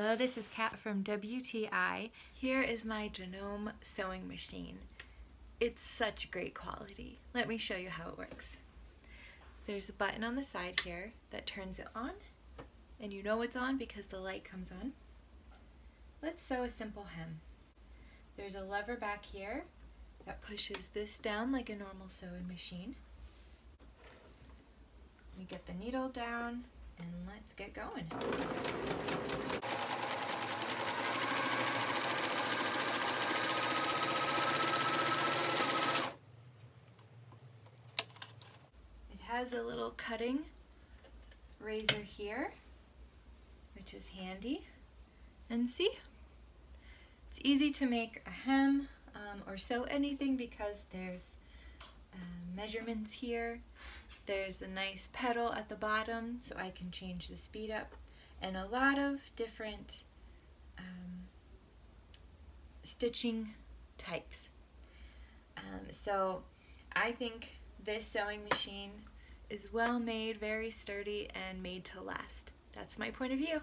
Hello, this is Kat from WTI. Here is my Janome sewing machine. It's such great quality. Let me show you how it works. There's a button on the side here that turns it on, and you know it's on because the light comes on. Let's sew a simple hem. There's a lever back here that pushes this down like a normal sewing machine. We get the needle down and let's get going. It has a little cutting razor here, which is handy. And see, it's easy to make a hem or sew anything because there's measurements here. There's a nice pedal at the bottom so I can change the speed up, and a lot of different stitching types. So I think this sewing machine is well made, very sturdy, and made to last. That's my point of view.